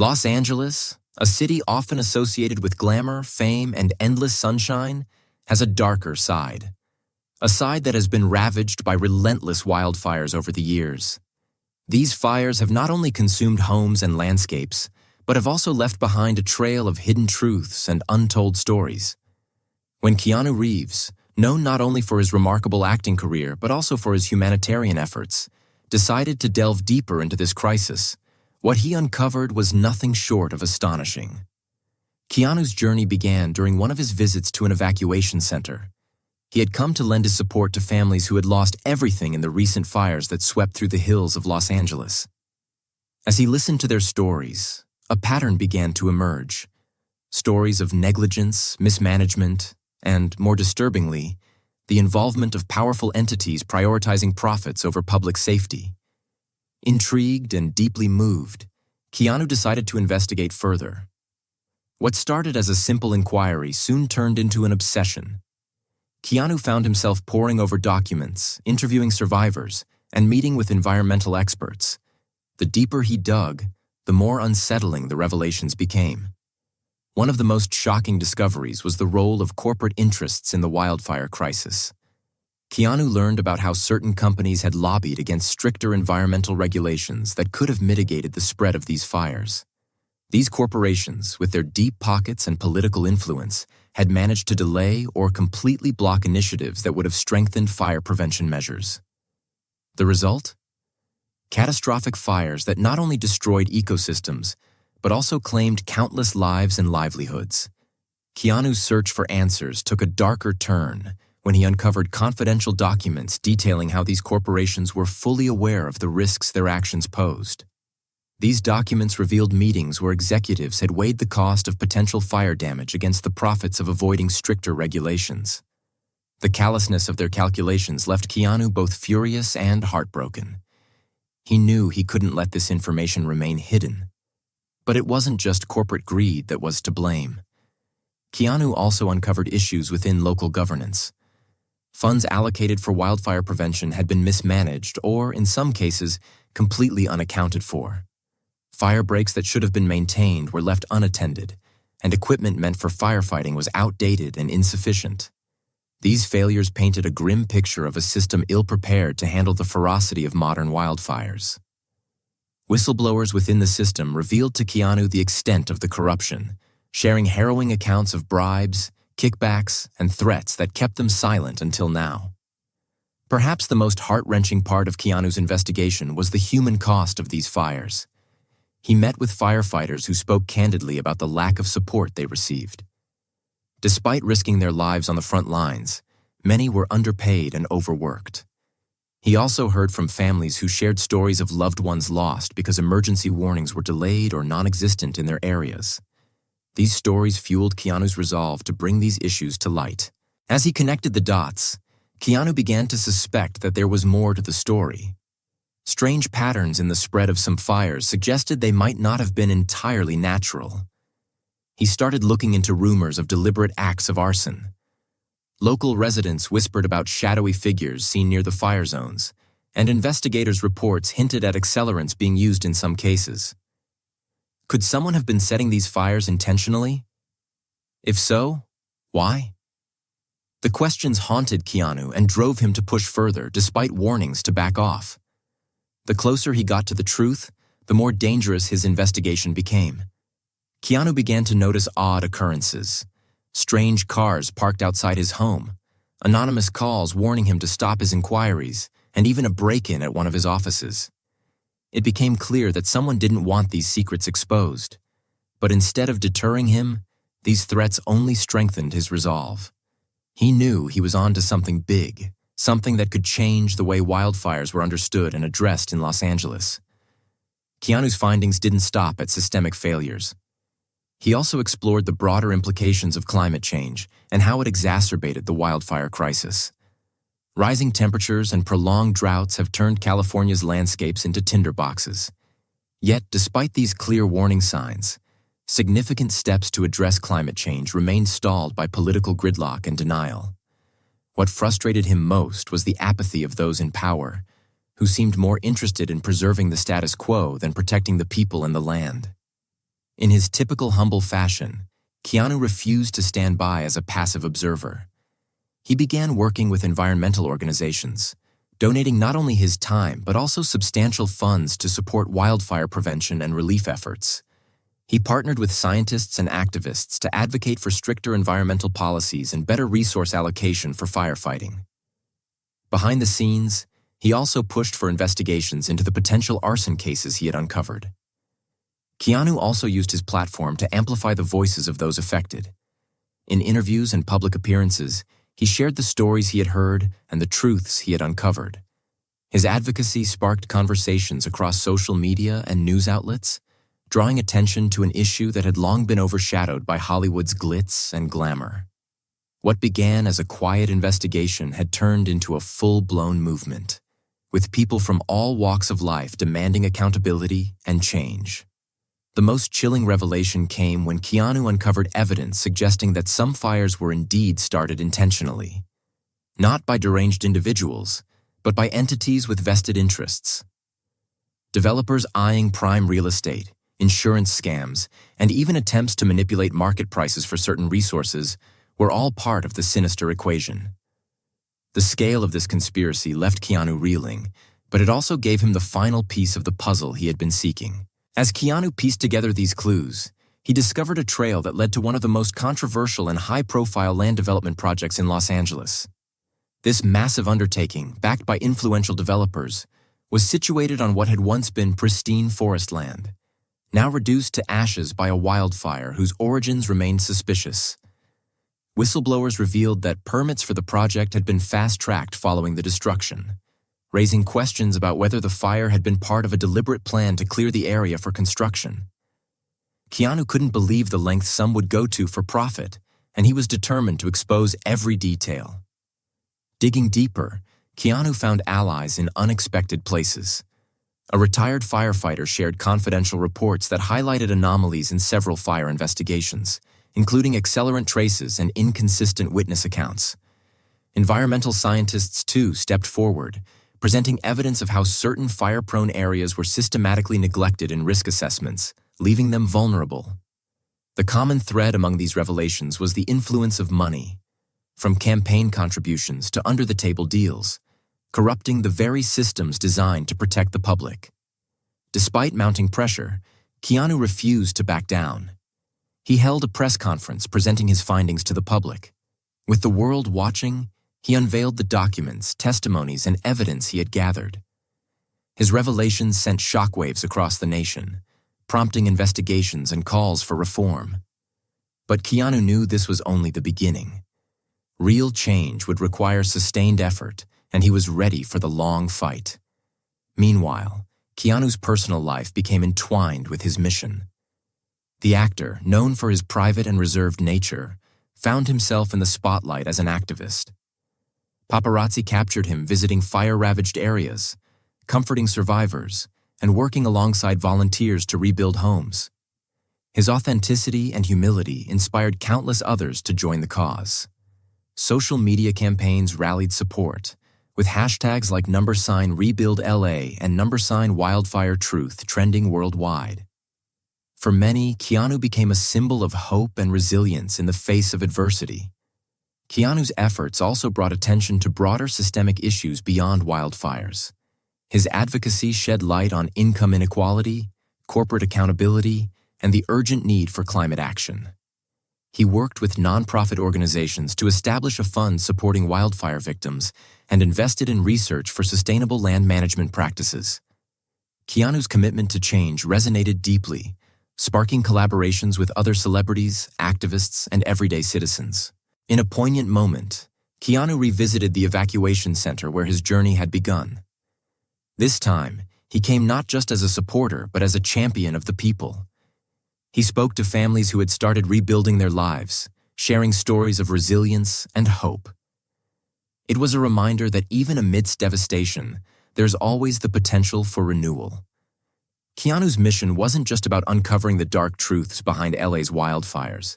Los Angeles, a city often associated with glamour, fame, and endless sunshine, has a darker side. A side that has been ravaged by relentless wildfires over the years. These fires have not only consumed homes and landscapes, but have also left behind a trail of hidden truths and untold stories. When Keanu Reeves, known not only for his remarkable acting career but also for his humanitarian efforts, decided to delve deeper into this crisis, what he uncovered was nothing short of astonishing. Keanu's journey began during one of his visits to an evacuation center. He had come to lend his support to families who had lost everything in the recent fires that swept through the hills of Los Angeles. As he listened to their stories, a pattern began to emerge. Stories of negligence, mismanagement, and, more disturbingly, the involvement of powerful entities prioritizing profits over public safety. Intrigued and deeply moved, Keanu decided to investigate further. What started as a simple inquiry soon turned into an obsession. Keanu found himself poring over documents, interviewing survivors, and meeting with environmental experts. The deeper he dug, the more unsettling the revelations became. One of the most shocking discoveries was the role of corporate interests in the wildfire crisis. Keanu learned about how certain companies had lobbied against stricter environmental regulations that could have mitigated the spread of these fires. These corporations, with their deep pockets and political influence, had managed to delay or completely block initiatives that would have strengthened fire prevention measures. The result? Catastrophic fires that not only destroyed ecosystems, but also claimed countless lives and livelihoods. Keanu's search for answers took a darker turn when he uncovered confidential documents detailing how these corporations were fully aware of the risks their actions posed. These documents revealed meetings where executives had weighed the cost of potential fire damage against the profits of avoiding stricter regulations. The callousness of their calculations left Keanu both furious and heartbroken. He knew he couldn't let this information remain hidden. But it wasn't just corporate greed that was to blame. Keanu also uncovered issues within local governance. Funds allocated for wildfire prevention had been mismanaged or, in some cases, completely unaccounted for. Fire breaks that should have been maintained were left unattended, and equipment meant for firefighting was outdated and insufficient. These failures painted a grim picture of a system ill-prepared to handle the ferocity of modern wildfires. Whistleblowers within the system revealed to Keanu the extent of the corruption, sharing harrowing accounts of bribes, kickbacks, and threats that kept them silent until now. Perhaps the most heart-wrenching part of Keanu's investigation was the human cost of these fires. He met with firefighters who spoke candidly about the lack of support they received. Despite risking their lives on the front lines, many were underpaid and overworked. He also heard from families who shared stories of loved ones lost because emergency warnings were delayed or non-existent in their areas. These stories fueled Keanu's resolve to bring these issues to light. As he connected the dots, Keanu began to suspect that there was more to the story. Strange patterns in the spread of some fires suggested they might not have been entirely natural. He started looking into rumors of deliberate acts of arson. Local residents whispered about shadowy figures seen near the fire zones, and investigators' reports hinted at accelerants being used in some cases. Could someone have been setting these fires intentionally? If so, why? The questions haunted Keanu and drove him to push further despite warnings to back off. The closer he got to the truth, the more dangerous his investigation became. Keanu began to notice odd occurrences. Strange cars parked outside his home, anonymous calls warning him to stop his inquiries, and even a break-in at one of his offices. It became clear that someone didn't want these secrets exposed. But instead of deterring him, these threats only strengthened his resolve. He knew he was on to something big, something that could change the way wildfires were understood and addressed in Los Angeles. Keanu's findings didn't stop at systemic failures. He also explored the broader implications of climate change and how it exacerbated the wildfire crisis. Rising temperatures and prolonged droughts have turned California's landscapes into tinderboxes. Yet, despite these clear warning signs, significant steps to address climate change remained stalled by political gridlock and denial. What frustrated him most was the apathy of those in power, who seemed more interested in preserving the status quo than protecting the people and the land. In his typical humble fashion, Keanu refused to stand by as a passive observer. He began working with environmental organizations, donating not only his time but also substantial funds to support wildfire prevention and relief efforts. He partnered with scientists and activists to advocate for stricter environmental policies and better resource allocation for firefighting. Behind the scenes, he also pushed for investigations into the potential arson cases he had uncovered. Keanu also used his platform to amplify the voices of those affected. In interviews and public appearances, he shared the stories he had heard and the truths he had uncovered. His advocacy sparked conversations across social media and news outlets, drawing attention to an issue that had long been overshadowed by Hollywood's glitz and glamour. What began as a quiet investigation had turned into a full-blown movement, with people from all walks of life demanding accountability and change. The most chilling revelation came when Keanu uncovered evidence suggesting that some fires were indeed started intentionally, not by deranged individuals, but by entities with vested interests. Developers eyeing prime real estate, insurance scams, and even attempts to manipulate market prices for certain resources were all part of the sinister equation. The scale of this conspiracy left Keanu reeling, but it also gave him the final piece of the puzzle he had been seeking. As Keanu pieced together these clues, he discovered a trail that led to one of the most controversial and high-profile land development projects in Los Angeles. This massive undertaking, backed by influential developers, was situated on what had once been pristine forest land, now reduced to ashes by a wildfire whose origins remained suspicious. Whistleblowers revealed that permits for the project had been fast-tracked following the destruction, raising questions about whether the fire had been part of a deliberate plan to clear the area for construction. Keanu couldn't believe the lengths some would go to for profit, and he was determined to expose every detail. Digging deeper, Keanu found allies in unexpected places. A retired firefighter shared confidential reports that highlighted anomalies in several fire investigations, including accelerant traces and inconsistent witness accounts. Environmental scientists, too, stepped forward, presenting evidence of how certain fire-prone areas were systematically neglected in risk assessments, leaving them vulnerable. The common thread among these revelations was the influence of money, from campaign contributions to under-the-table deals, corrupting the very systems designed to protect the public. Despite mounting pressure, Keanu refused to back down. He held a press conference presenting his findings to the public. With the world watching, he unveiled the documents, testimonies, and evidence he had gathered. His revelations sent shockwaves across the nation, prompting investigations and calls for reform. But Keanu knew this was only the beginning. Real change would require sustained effort, and he was ready for the long fight. Meanwhile, Keanu's personal life became entwined with his mission. The actor, known for his private and reserved nature, found himself in the spotlight as an activist. Paparazzi captured him visiting fire-ravaged areas, comforting survivors, and working alongside volunteers to rebuild homes. His authenticity and humility inspired countless others to join the cause. Social media campaigns rallied support, with hashtags like #RebuildLA and #WildfireTruth trending worldwide. For many, Keanu became a symbol of hope and resilience in the face of adversity. Keanu's efforts also brought attention to broader systemic issues beyond wildfires. His advocacy shed light on income inequality, corporate accountability, and the urgent need for climate action. He worked with nonprofit organizations to establish a fund supporting wildfire victims and invested in research for sustainable land management practices. Keanu's commitment to change resonated deeply, sparking collaborations with other celebrities, activists, and everyday citizens. In a poignant moment, Keanu revisited the evacuation center where his journey had begun. This time, he came not just as a supporter, but as a champion of the people. He spoke to families who had started rebuilding their lives, sharing stories of resilience and hope. It was a reminder that even amidst devastation, there's always the potential for renewal. Keanu's mission wasn't just about uncovering the dark truths behind LA's wildfires.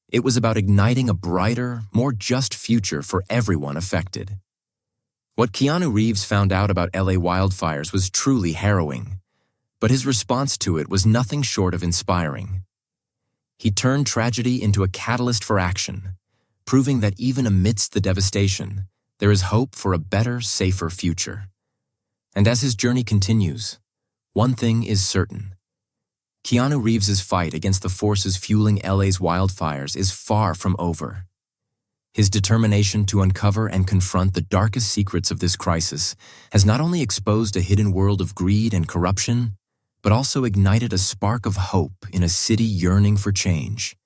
It was about igniting a brighter, more just future for everyone affected. What Keanu Reeves found out about LA wildfires was truly harrowing, but his response to it was nothing short of inspiring. He turned tragedy into a catalyst for action, proving that even amidst the devastation, there is hope for a better, safer future. And as his journey continues, one thing is certain. Keanu Reeves' fight against the forces fueling LA's wildfires is far from over. His determination to uncover and confront the darkest secrets of this crisis has not only exposed a hidden world of greed and corruption, but also ignited a spark of hope in a city yearning for change.